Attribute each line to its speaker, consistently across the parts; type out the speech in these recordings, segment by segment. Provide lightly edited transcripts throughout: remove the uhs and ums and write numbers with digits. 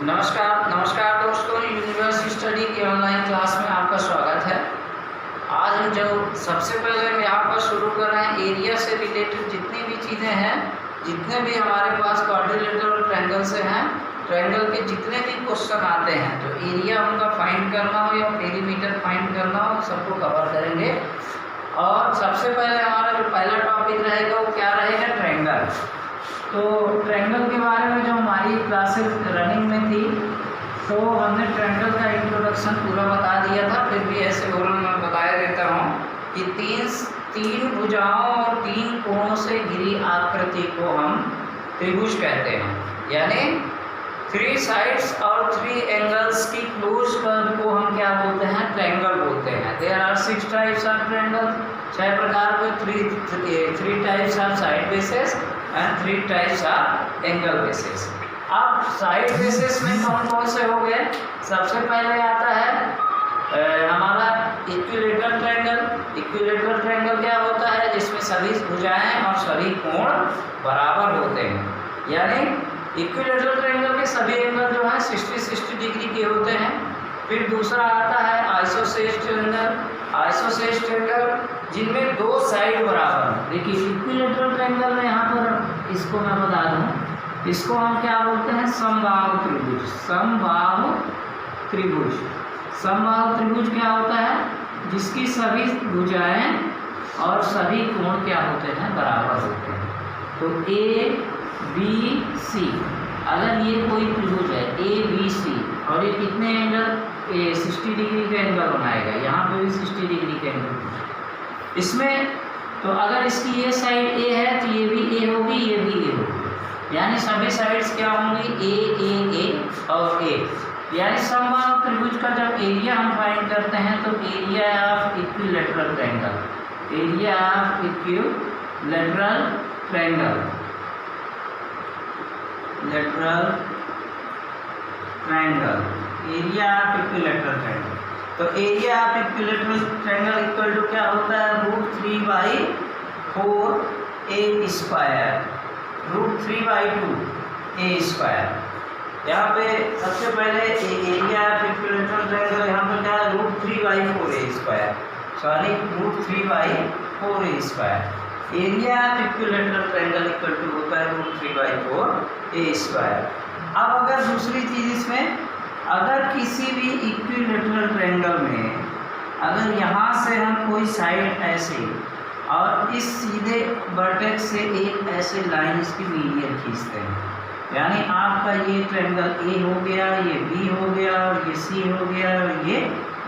Speaker 1: नमस्कार दोस्तों, university study की ऑनलाइन क्लास में आपका स्वागत है। आज हम जो सबसे पहले हम यहाँ पर शुरू कर रहे हैं एरिया से रिलेटेड जितनी भी चीज़ें हैं, जितने भी हमारे पास क्वाड्रिलेटरल और ट्रायंगल से हैं, ट्रायंगल के जितने भी क्वेश्चन आते हैं तो एरिया उनका फाइंड करना हो या पेरीमीटर फाइंड करना हो, सबको कवर करेंगे। और सबसे पहले हमारा जो पहला टॉपिक रहेगा वो क्या रहेगा, ट्रायंगल। तो ट्रायंगल के बारे में जो हमारी क्लासेस रनिंग में थी तो हमने ट्रायंगल का इंट्रोडक्शन पूरा बता दिया था, फिर भी ऐसे ओरल में बताया देता हूँ कि तीन भुजाओं और 3 कोणों से घिरी आकृति को हम त्रिभुज कहते हैं, यानी 3 साइड्स और 3 एंगल्स की क्लोज कर्व को हम क्या बोलते हैं, ट्रायंगल बोलते हैं। There are 6 types of triangle, 6 प्रकार के 3 types of side bases and 3 types of angle basis. अब साइड बेसिस में कौन कौन से हो गए, सबसे पहले आता है हमारा इक्विलेटरल ट्रायंगल। इक्विलेटरल ट्रायंगल क्या होता है, जिसमें सभी भुजाएं और सभी कोण बराबर होते हैं, यानी इक्विलेटरल ट्रायंगल के सभी एंगल जो है 60 डिग्री के होते हैं। फिर दूसरा आता है आइसोसेलेस ट्रायंगल। आइसोसेलेस ट्रायंगल जिनमें 2 साइड बराबर। देखिए इक्विलेटरल ट्रायंगल में यहाँ पर इसको मैं बता दूँ, इसको हम क्या बोलते हैं, समबाहु त्रिभुज। समबाहु त्रिभुज, समबाहु त्रिभुज क्या होता है, जिसकी सभी भुजाएं और सभी कोण क्या होते हैं, बराबर होते हैं। तो ए बी सी, अगर ये कोई त्रिभुज है ए बी सी और ये कितने एंगल, 60 डिग्री का एंगल बनाएगा, यहाँ पे भी 60 डिग्री का एंगल। इसमें तो अगर इसकी ये साइड ए है तो ये भी ए होगी, ये भी ए होगी, यानी सभी साइड्स क्या होंगी, ए और ए। यानी समबाहु त्रिभुज का जब एरिया हम फाइंड करते हैं तो area of equilateral triangle, area of equilateral triangle, lateral triangle, area of equilateral triangle. तो area of equilateral triangle equal to क्या होता है, √3/4 a स्क्वायर, √3/2 a स्क्वायर। यहाँ पे सबसे पहले एरिया ऑफ इक्विलेटरल ट्रायंगल यहाँ पर क्या है, √3/4 a square, sorry √3/4 a square. Area of equilateral triangle equal to होता है √3/4 a स्क्वायर। अब अगर दूसरी चीज़ इसमें, अगर किसी भी इक्विलेटरल ट्रायंगल में अगर यहाँ से हम कोई साइड ऐसे और इस सीधे वर्टेक्स से एक ऐसे लाइन इसकी मीडियन खींचते हैं, यानी आपका ये ट्रायंगल ए हो गया, ये बी हो गया, और ये सी हो गया, और ये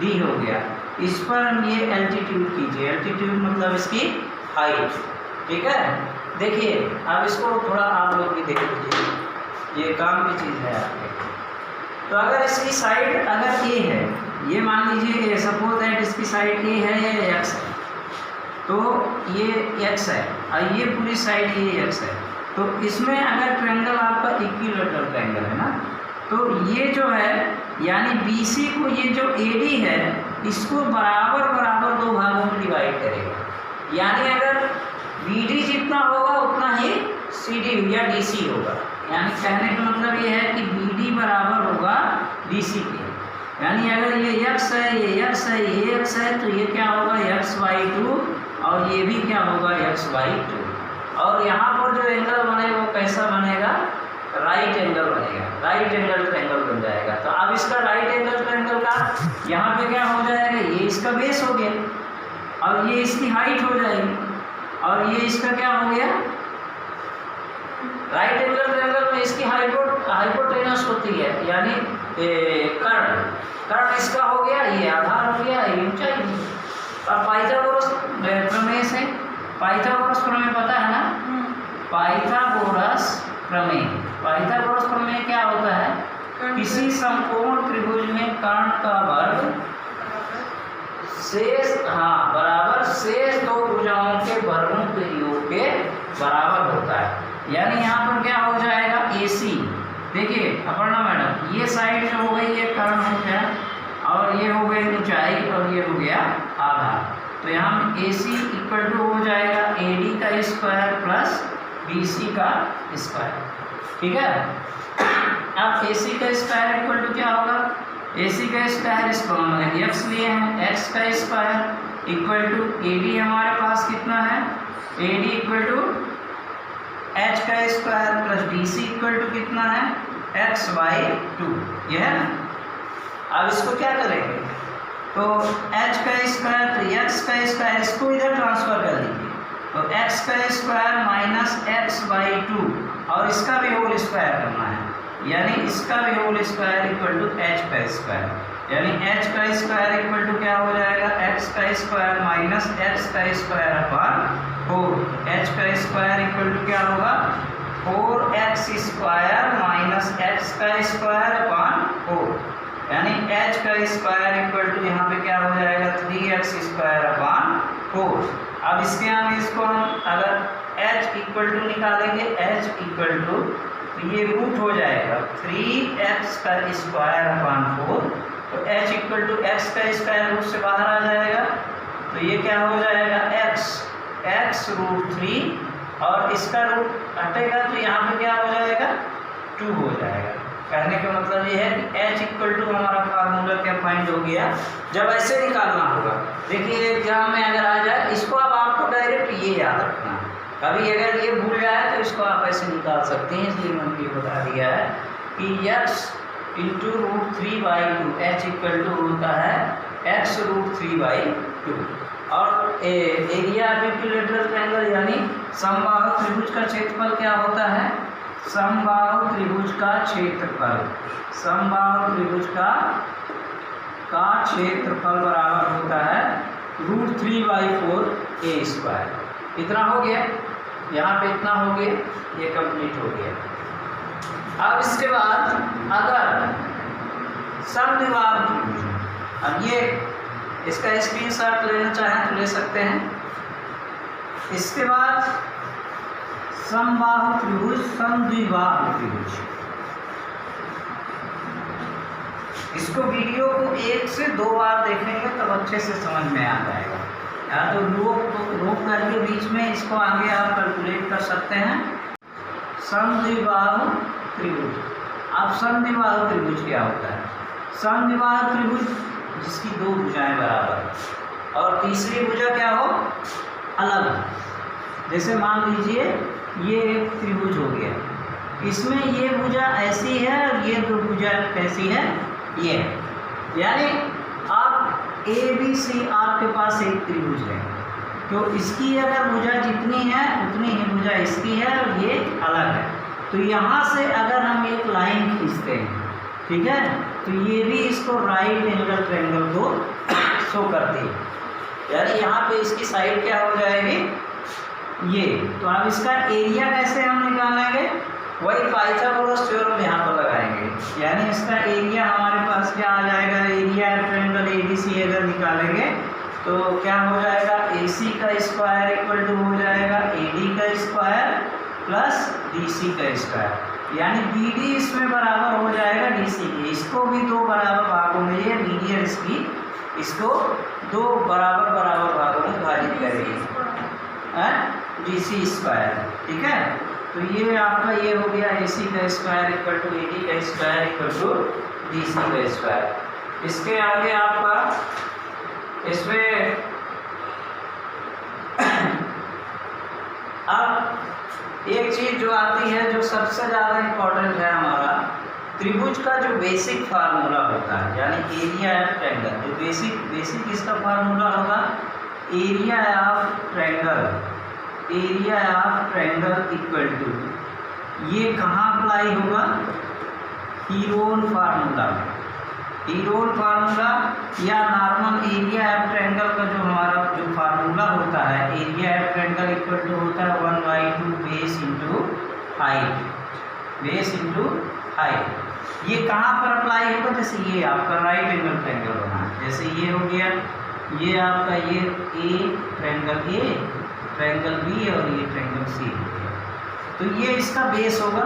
Speaker 1: डी हो गया। इस पर हम ये एल्टीट्यूड कीजिए, एल्टीट्यूड मतलब इसकी हाइट, ठीक है। देखिए अब इसको थोड़ा आप लोग भी देख लीजिए, ये काम की चीज़ है आपके। तो अगर इसकी साइड अगर ए है, ये मान लीजिए सपोज दैट इसकी साइड ए है, ये एक्स है, तो ये एक्स है और ये पूरी साइड ये एक्स है। तो इसमें अगर ट्रायंगल आपका इक्विलेटरल ट्रायंगल है ना, तो ये जो है यानी BC को, ये जो AD है इसको बराबर 2 भागों में डिवाइड करेगा, यानी अगर BD जितना होगा उतना ही CD या DC होगा। यानी कहने का मतलब ये है कि BD बराबर होगा DC के, यानी अगर ये x है, ये x है, ये x है, तो ये क्या होगा x/2 और ये भी क्या होगा x/2। और यहाँ पर जो एंगल बनेगा वो कैसा बनेगा, राइट एंगल बनेगा, राइट एंगल ट्रायंगल बन जाएगा। तो अब इसका राइट एंगल ट्रायंगल का यहाँ पे क्या हो जाएगा, ये इसका बेस हो गया और ये इसकी हाइट हो जाएगी और ये इसका क्या हो गया, राइट एंगल ट्रायंगल में इसकी हाइपोटेनस होती है, यानी कर्ण इसका हो गया, ये आधार हो गया, ये ऊंचाई। अब पाइथागोरस प्रमेय से, पाइथागोरस प्रमेय पता है ना, पाइथागोरस प्रमेय क्या होता है, किसी समकोण त्रिभुज में कर्ण का वर्ग शेष बराबर शेष 2 भुजाओं के वर्गों के योग के बराबर होता है। यानी यहाँ पर क्या हो जाएगा, AC। देखिए अपर्णा मैडम, ये साइड जो हो गई ये कर्ण हो गया और ये हो गई ऊंचाई और ये हो गया आधार। तो यहाँ AC इक्वल टू हो जाएगा AD का स्क्वायर प्लस BC का स्क्वायर, ठीक है। अब AC का स्क्वायर इक्वल टू क्या होगा, AC का स्क्वायर इसको हमने x लिए हैं, x का स्क्वायर इक्वल टू AD हमारे पास कितना है, AD इक्वल टू h का square plus DC equal to कितना है x/2, यह है ना। अब इसको क्या करेंगे, तो h का स्क्वायर तो x का स्क्वायर इसको इधर ट्रांसफर कर दीजिए, तो x का स्क्वायर माइनस x/2 और इसका भी होल स्क्वायर करना है, यानी इसका भी whole square equal to h का स्क्वायर, यानी h का स्क्वायर इक्वल टू क्या हो जाएगा, x का स्क्वायर माइनस x का स्क्वायर अपॉन 4, h का स्क्वायर इक्वल टू क्या होगा 4x स्क्वायर माइनस x का स्क्वायर अपॉन 4, यानी h का स्क्वायर इक्वल टू यहाँ पे क्या हो जाएगा 3x स्क्वायर अपॉन 4। अब इसके आगे इसको हम अगर h इक्वल टू निकालेंगे, h इक्वल टू तो ये रूट हो जाएगा 3x का स्क्वायर अपॉन 4, तो h इक्वल टू x का स्क्वायर रूट से बाहर आ जाएगा, तो ये क्या हो जाएगा x रूट 3 और इसका रूट हटेगा तो यहाँ पे क्या हो जाएगा 2 हो जाएगा। कहने का मतलब ये है कि h इक्वल टू हमारा फार्मूला क्या फाइंड हो गया। जब ऐसे निकालना होगा, देखिए एग्जाम में अगर आ जाए इसको, अब आपको डायरेक्ट ये याद रखना है, कभी अगर ये भूल जाए तो इसको आप ऐसे निकाल सकते हैं, इसलिए मैंने ये बता दिया है कि x into root 3/2, h equal to होता है x रूट 3/2 और एरिया ऑफ इक्विलेटरल ट्रायंगल यानी समबाहु त्रिभुज का क्षेत्रफल क्या होता है, समबाहु त्रिभुज का क्षेत्रफल, समबाहु त्रिभुज का क्षेत्रफल बराबर होता है रूट 3/4 a स्क्वायर। इतना हो गया, यहाँ पे इतना हो गया, ये कंप्लीट हो गया। अब इसके बाद अगर समद्विबाहु त्रिभुज, अब ये इसका स्क्रीनशॉट लेना चाहें तो ले सकते हैं। इसके बाद समबाहु त्रिभुज, समद्विबाहु त्रिभुज, इसको वीडियो को 1 से 2 बार देखेंगे तब अच्छे से समझ में आ जाएगा, या तो रोक करके बीच में इसको आगे आप कैलकुलेट कर सकते हैं। समद्विबाहु त्रिभुज, अब समद्विबाहु त्रिभुज क्या होता है, समद्विबाहु त्रिभुज जिसकी 2 भुजाएं बराबर और तीसरी भुजा क्या हो अलग, जैसे मान लीजिए ये एक त्रिभुज हो गया, इसमें ये भुजा ऐसी है और ये 2 भुजा कैसी है, ये, यानी आप ABC आपके पास एक त्रिभुज है, तो इसकी अगर भुजा जितनी है उतनी ही भुजा इसकी है और ये अलग है, तो यहाँ से अगर हम एक लाइन खींचते हैं, ठीक है, तो ये भी इसको राइट एंगल ट्रायंगल को शो करती है, यानी यहाँ पे इसकी साइड क्या हो जाएगी ये। तो अब इसका एरिया कैसे हम निकालेंगे, वही पाइथागोरस थ्योरम यहाँ पर लगाएंगे, यानी इसका एरिया हमारे पास क्या आ जाएगा, एरिया ट्रायंगल ABC अगर निकालेंगे तो क्या हो जाएगा, AC का स्क्वायर इक्वल टू हो जाएगा AD का स्क्वायर प्लस DC का स्क्वायर, यानी BD इसमें बराबर हो जाएगा DC के, इसको भी 2 बराबर भागों में, ये मीडियन इसको 2 बराबर भागों में विभाजित करेंगे, DC स्क्वायर, ठीक है। तो ये आपका ये हो गया AC का स्क्वायर इक्वल टू AD का स्क्वायर इक्वल टू DC का स्क्वायर। इसके आगे आपका इसमें अब एक चीज़ जो आती है जो सबसे ज़्यादा इम्पोर्टेंट है हमारा, त्रिभुज का जो बेसिक फार्मूला होता है, यानी एरिया ऑफ ट्रायंगल, जो बेसिक इसका फार्मूला होगा area of triangle equal to, ये कहाँ अप्लाई होगा, हीरोन फार्मूला या नॉर्मल एरिया ऑफ ट्रायंगल का जो हमारा जो फार्मूला होता है, area of triangle equal to होता है 1/2 बेस इंटू हाइट। ये कहाँ पर अप्लाई होगा, जैसे ये आपका राइट एंगल ट्रायंगल बना है, जैसे ये हो गया, ये आपका ये ट्रायंगल B और ये ट्रायंगल C हो गया, तो ये इसका बेस होगा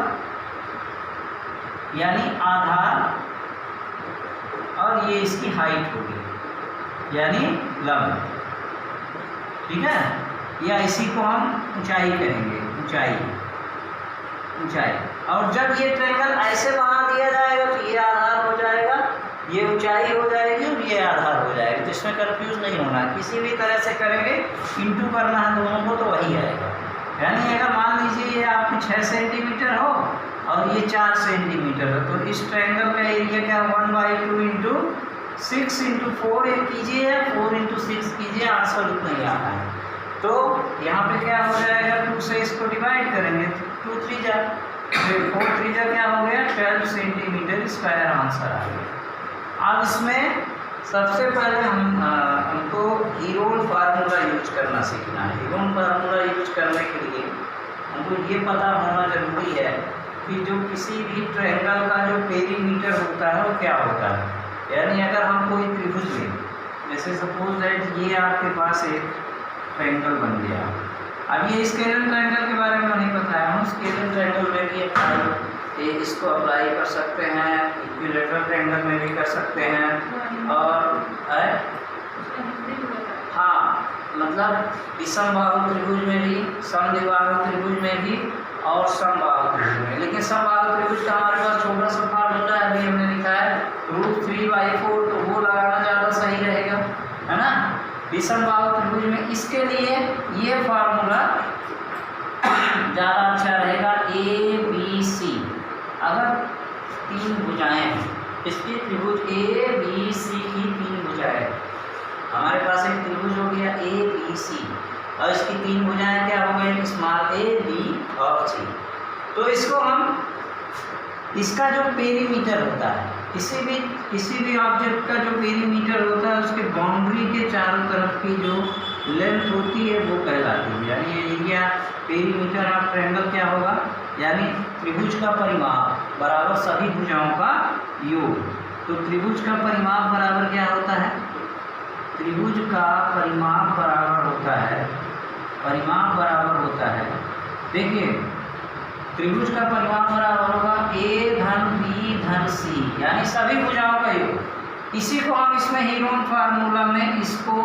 Speaker 1: यानी आधार, और ये इसकी हाइट होगी यानी लंब, ठीक है, या इसी को हम ऊंचाई कहेंगे, ऊंचाई। ऊंचाई। और जब ये ट्रायंगल ऐसे बना दिया जाएगा तो ये आधार हो जाएगा, ये ऊंचाई हो जाएगी और ये आधार हो जाएगा। तो इसमें कंफ्यूज नहीं होना, किसी भी तरह से करेंगे, इंटू करना है दोनों को तो वही आएगा। यानी अगर मान लीजिए ये आपकी 6 सेंटीमीटर हो और ये 4 सेंटीमीटर है, तो इस ट्रायंगल का एरिया क्या 1/2 इंटू 6 इंटू 4 कीजिए या 4 इंटू 6 कीजिए, आंसर उतना ही आता है। तो यहाँ पे क्या हो जाएगा, 2 से इसको डिवाइड करेंगे, 2 3 जा 4 3 जा क्या हो गया 12 सेंटीमीटर स्क्वायर आंसर आ गया। अब इसमें सबसे पहले हमको हीरोन फार्मूला यूज करना सीखना है। हीरोन फार्मूला यूज करने के लिए हमको ये पता होना जरूरी है कि जो किसी भी ट्रायंगल का जो पेरीमीटर होता है वो क्या होता है। यानी अगर हम कोई त्रिभुज लें, जैसे सपोज दैट ये आपके पास एक ट्रायंगल बन गया। अब ये स्केलर ट्रायंगल के बारे में नहीं पता है, हम स्केलर ट्रायंगल में भी इसको अप्लाई कर सकते हैं, इक्विलेटरल ट्रायंगल में भी कर सकते हैं। और हाँ, मतलब विषमबाहु त्रिभुज में भी, समद्विबाहु त्रिभुज में भी और समबाहु त्रिभुज में। लेकिन समबाहु त्रिभुज का हमारे पास छोटा सा फार्मूला है, अभी हमने लिखा है √3/4, तो वो लगाना ज़्यादा सही रहेगा, है ना। विषमबाहु त्रिभुज में इसके लिए ये फार्मूला ज़्यादा अच्छा रहेगा, ABC। अगर 3 भुजाएं हैं, इसकी त्रिभुज ABC की 3 भुजाएं, हमारे पास एक त्रिभुज हो गया ABC और इसकी 3 भुजाएं क्या हो गई, स्मॉल a, b और c। तो इसको हम, इसका जो पेरीमीटर होता है, किसी भी ऑब्जेक्ट का जो पेरीमीटर होता है उसके बाउंड्री के चारों तरफ की जो लेंथ होती है वो कहलाती है। यानी एरिया पेरीमीटर ऑफ ट्रायंगल क्या होगा, यानी त्रिभुज का परिमाप बराबर सभी भुजाओं का योग। तो त्रिभुज का परिमाप बराबर क्या होता है, त्रिभुज का परिमाप बराबर होता है, देखिए त्रिभुज का परिमाप बराबर होगा a धन b धन c, यानी सभी भुजाओं का योग। इसी को हम इसमें हीरोन फार्मूला में इसको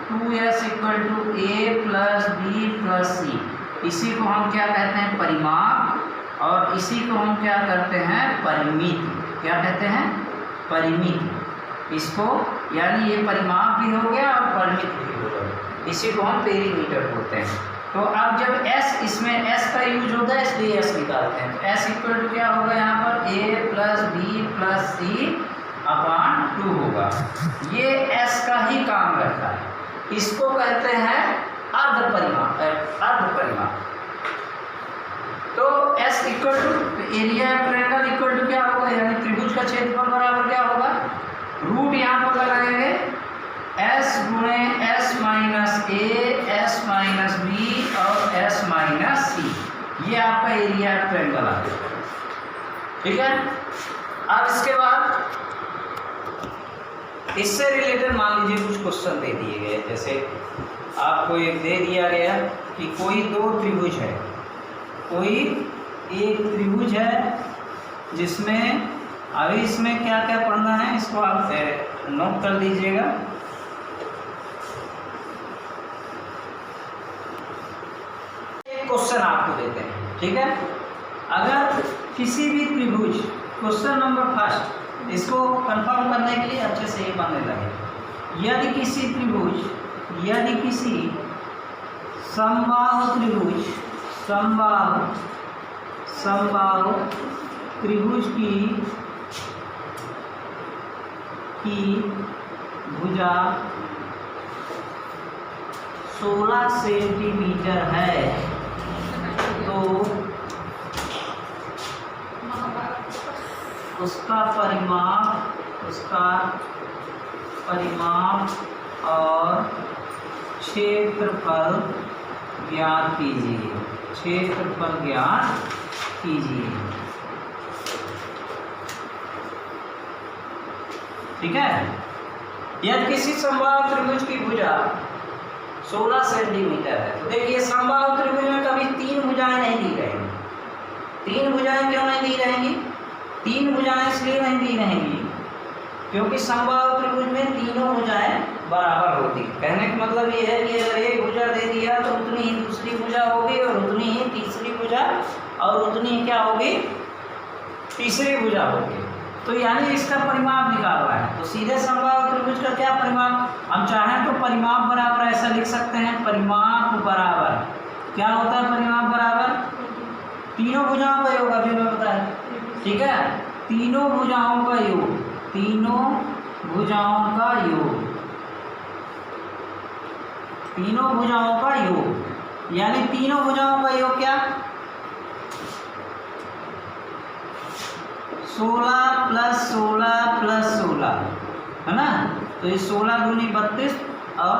Speaker 1: 2s = a + b + c, इसी को हम क्या कहते हैं, परिमाप। और इसी को हम क्या करते हैं, परिमिति। क्या कहते हैं, परिमिति। इसको यानी ये परिमाप भी हो गया और परिमिति भी हो गया, इसी को हम पेरीमीटर बोलते हैं। तो अब जब s, इसमें s का यूज होता है इसलिए s निकालते हैं। तो s = क्या होगा यहाँ पर a + b + c / 2 होगा। ये s का ही काम रहता है, इसको कहते हैं अर्ध परिमाप। तो s = एरिया ट्रायंगल = क्या होगा, यानी त्रिभुज का क्षेत्रफल बराबर क्या होगा, रूट यहाँ पर लगाएंगे s गुणे s - a, s - b और s - c, ये आपका एरिया ट्रायंगल आ गया। ठीक है। अब इसके बाद इससे रिलेटेड मान लीजिए कुछ क्वेश्चन दे दिए गए, जैसे आपको एक दे दिया गया कि कोई 2 त्रिभुज है, कोई एक त्रिभुज है जिसमें, अभी इसमें क्या क्या पढ़ना है इसको आप नोट कर लीजिएगा। एक क्वेश्चन आपको देते हैं, ठीक है। अगर किसी भी त्रिभुज, क्वेश्चन नंबर 1, इसको कंफर्म करने के लिए अच्छे से ये बनने लगे, यदि किसी त्रिभुज, यदि किसी समबाहु त्रिभुज, समबाहु त्रिभुज की भुजा 16 सेंटीमीटर है, तो उसका परिमाप और क्षेत्रफल ज्ञात कीजिए। ठीक है। यदि किसी समबाहु त्रिभुज की भुजा 16 सेंटीमीटर है, तो देखिए समबाहु त्रिभुज में कभी 3 भुजाएं नहीं दी रहेंगी। 3 भुजाएं क्यों नहीं दी रहेंगी, 3 भुजाएं इसलिए नहीं दी रहेंगी क्योंकि समबाहु त्रिभुज में तीनों भुजाएं बराबर होती। कहने का मतलब ये है कि अगर एक भुजा दे दिया तो उतनी ही दूसरी भुजा होगी और उतनी ही तीसरी भुजा और उतनी क्या होगी, तीसरी भुजा होगी। तो यानी इसका परिमाप निकालना है। तो सीधे समबाहु त्रिभुज का क्या परिमाप, हम चाहें तो परिमाप बराबर ऐसा लिख सकते हैं, परिमाप बराबर क्या होता है, परिमाप बराबर तीनों भुजाओं का योग, अभी मैं बताया, ठीक है, तीनों भुजाओं का योग, तीनों भुजाओं का योग, तीनों भुजाओं का योग, यानी तीनों भुजाओं का योग क्या, 16 प्लस 16 प्लस 16 है ना। तो ये 16 दूनी 32 और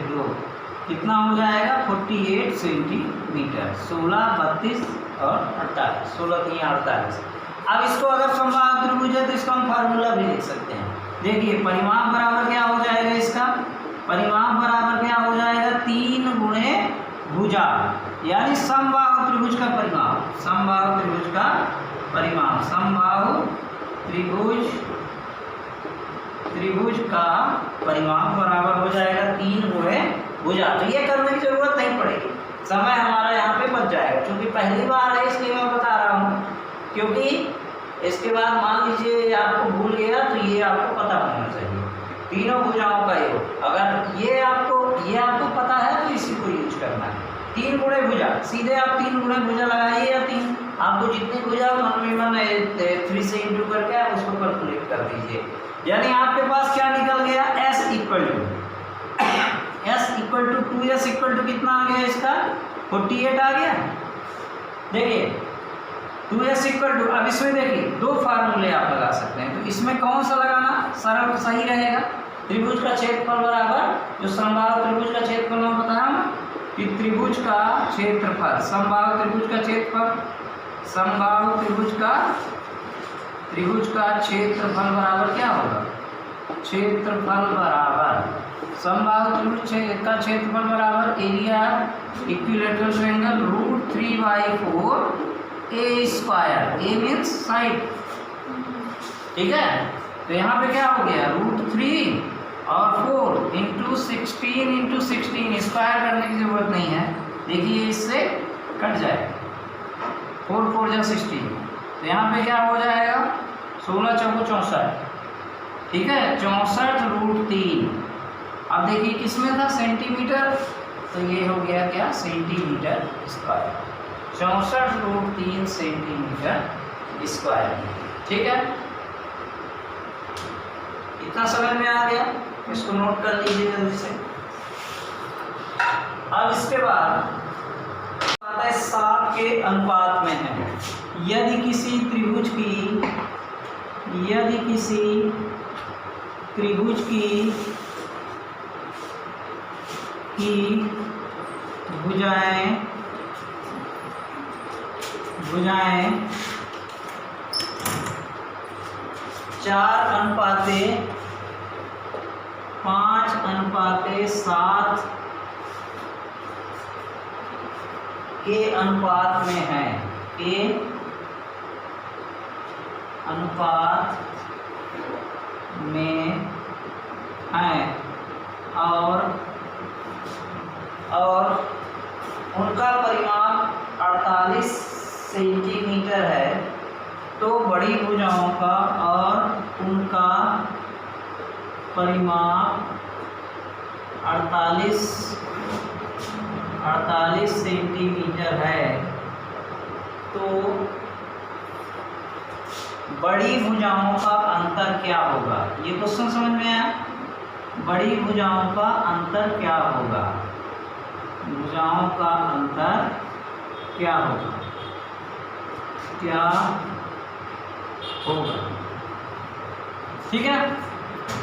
Speaker 1: दो कितना हो जाएगा, 48 सेंटीमीटर। 16, 32 और 48, 16 3 48। अब इसको अगर समबाहु त्रिभुज है तो इसका हम फार्मूला भी लिख सकते हैं। देखिए परिमाप बराबर क्या हो जाएगा, इसका परिमाप बराबर क्या हो जाएगा, 3 गुणे भुजा, यानी समबाहु त्रिभुज का परिमाप, समबाहु त्रिभुज का परिमाप, समबाहु त्रिभुज का परिमाप बराबर हो जाएगा 3 गुणे भुजा। तो ये करने की जरूरत नहीं पड़ेगी, समय हमारा यहाँ पे बच जाएगा, क्योंकि पहली बार है इसलिए मैं बता रहा हूँ, क्योंकि इसके बाद मान लीजिए आपको भूल गया तो ये आपको पता होना चाहिए। तीनों भुजाओं का योग, अगर ये आपको पता है तो इसी को यूज करना है। 3 गुणे भुजा, सीधे आप 3 गुणे भुजा लगाइए, या 3 आपको जितनी भुजा मन 3 से इंटू करके आप उसको कैलकुलेट कर दीजिए। यानी आपके पास क्या निकल गया, S equal to 2S equal to कितना आ गया, इसका 48 आ गया। देखिए 2S इक्वल टू, अब इसमें देखिए 2 फार्मूले आप लगा सकते हैं। तो इसमें कौन सा लगाना सरल सही रहेगा, त्रिभुज का क्षेत्रफल बराबर, जो समबाहु त्रिभुज का क्षेत्रफल में बताया कि त्रिभुज का क्षेत्रफल, समबाहु त्रिभुज का क्षेत्रफल, समबाहु त्रिभुज का क्षेत्रफल बराबर क्या होगा, क्षेत्रफल बराबर समबाहु त्रिभुज का क्षेत्रफल बराबर area equilateral triangle √3/4 a square, a means side, ठीक है। तो यहाँ पे क्या हो गया, √3 और 4 इंटू 16 स्क्वायर करने की जरूरत नहीं है, देखिए इससे कट जाएगा, 4 4 जा 16। तो यहाँ पे क्या हो जाएगा, 16 चौको 64, ठीक है, 64√3। अब देखिए किसमें था, सेंटीमीटर, तो ये हो गया क्या, सेंटीमीटर स्क्वायर, 64√3 सेंटीमीटर स्क्वायर, ठीक है। इतना समझ में आ गया, इसको नोट कर लीजिए जल्दी से। अब इसके बाद आता है 7 के अनुपात में है, यदि किसी त्रिभुज की भुजाएं 4:5:7 के अनुपात में है, के अनुपात में है, और उनका परिमाप 48 सेंटीमीटर है, तो बड़ी भुजाओं का और उनका परिमाप 48 सेंटीमीटर है, तो बड़ी भुजाओं का अंतर क्या होगा, ये क्वेश्चन समझ में आया। बड़ी भुजाओं का अंतर क्या होगा, भुजाओं का अंतर क्या होगा, ठीक है।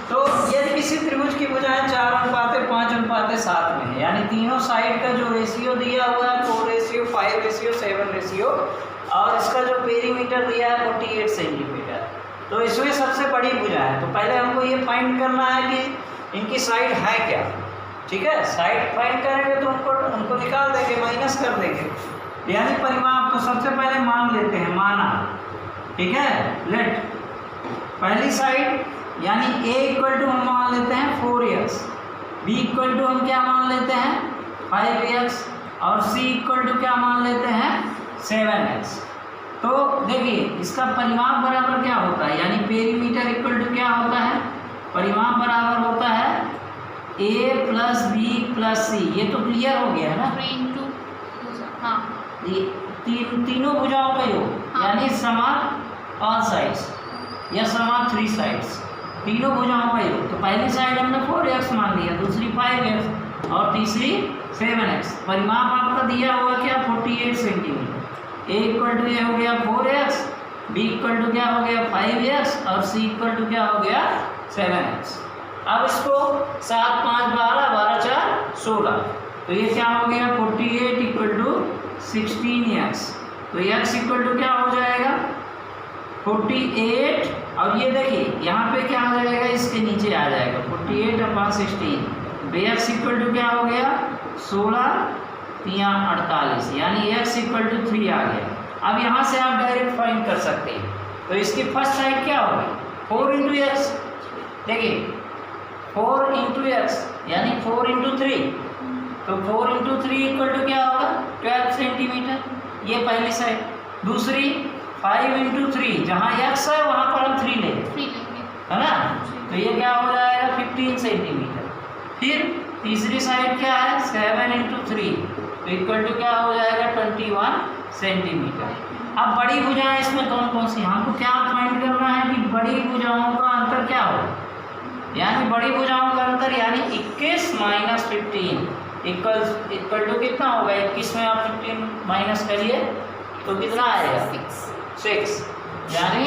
Speaker 1: तो यदि किसी त्रिभुज की भुजाएं 4:5:7 में है, यानी तीनों साइड का जो रेशियो दिया हुआ है 4:5:7, और इसका जो पेरीमीटर दिया है 48 सेंटीमीटर, तो इसमें सबसे बड़ी भुजा है। तो पहले हमको ये फाइंड करना है कि इनकी साइड है क्या, ठीक है। साइड फाइंड करेंगे तो उनको निकाल देंगे, माइनस कर देंगे, यानी परिमाप। तो सबसे पहले मान लेते हैं, माना, ठीक है, लेट पहली साइड यानी a इक्वल टू हम मान लेते हैं 4x, b इक्वल टू हम क्या मान लेते हैं 5x, और c इक्वल टू क्या मान लेते हैं 7x। तो देखिए इसका परिमाप बराबर क्या होता है, यानी पेरीमीटर इक्वल टू क्या होता है, परिमाप बराबर होता है a प्लस बी प्लस सी। ये तो क्लियर हो गया है ना,
Speaker 2: 3 into हाँ
Speaker 1: ये तीनों भुजाओं का योग,
Speaker 2: हाँ।
Speaker 1: यानी समान ऑल साइड्स या समान 3 साइड्स, तीनों भुजाओं का योग। तो पहली साइड हमने 4x मान लिया, दूसरी 5x और तीसरी 7x। परिमाप आपका दिया हुआ क्या, 48 सेंटीमीटर। a इक्वल टू ये हो गया 4x, b इक्वल टू क्या हो गया 5x और c इक्वल टू क्या हो गया 7x। अब इसको 7 5 12 12 4 16, तो ये क्या हो गया 48 इक्वल टू 16x। तो x इक्वल टू क्या हो जाएगा 48, और ये देखिए यहाँ पे क्या आ जाएगा, इसके नीचे आ जाएगा 48 अपॉन 16। x इक्वल टू क्या हो गया 16 या 48, यानी x इक्वल टू 3 आ गया। अब यहाँ से आप डायरेक्ट फाइंड कर सकते हैं। तो इसकी फर्स्ट साइड क्या होगी 4 इंटू एक्स, देखिए 4 इंटू एक्स यानी 4 इंटू 3, तो 4 इंटू 3 इक्वल टू क्या होगा 12 सेंटीमीटर, ये पहली साइड। दूसरी 5 इंटू 3, जहाँ x है वहाँ पर हम 3 लेंगे, है ना, तो ये क्या हो जाएगा 15 सेंटीमीटर। फिर तीसरी साइड क्या है 7 इंटू 3, तो इक्वल टू क्या हो जाएगा 21 सेंटीमीटर। अब बड़ी भुजाएं इसमें कौन कौन सी, हमको क्या फाइंड करना है कि बड़ी भुजाओं का अंतर क्या हो, यानी बड़ी भुजाओं का अंतर यानी 21 माइनस 15 इक्वल टू कितना होगा, 21 में आप 15 माइनस करिए तो कितना आएगा 6, यानी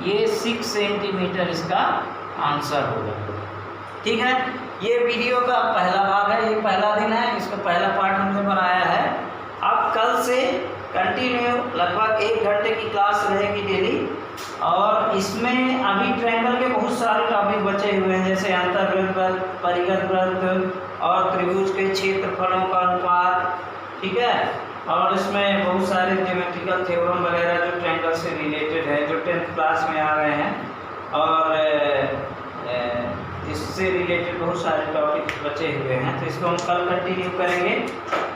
Speaker 1: ये 6 सेंटीमीटर इसका आंसर होगा। ठीक है, ये वीडियो का पहला भाग है, ये पहला दिन है, इसका पहला पार्ट हमने बनाया है। अब कल से कंटिन्यू लगभग 1 घंटे की क्लास रहेगी डेली, और इसमें अभी ट्रायंगल के बहुत सारे टॉपिक बचे हुए हैं, जैसे अंतर्वृत्त, परिगत वृत्त और त्रिभुज के क्षेत्रफलों का अनुपात। ठीक है, और इसमें बहुत सारे ज्योमेट्रिकल थ्योरम वगैरह जो ट्रायंगल से रिलेटेड है, जो 10th क्लास में आ रहे हैं, और इससे रिलेटेड बहुत सारे टॉपिक बचे हुए हैं। तो इसको हम कल कंटिन्यू करेंगे।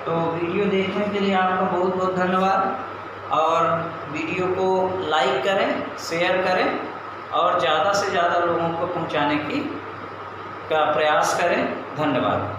Speaker 1: तो वीडियो देखने के लिए आपका बहुत बहुत धन्यवाद, और वीडियो को लाइक करें, शेयर करें और ज़्यादा से ज़्यादा लोगों को पहुंचाने का प्रयास करें। धन्यवाद।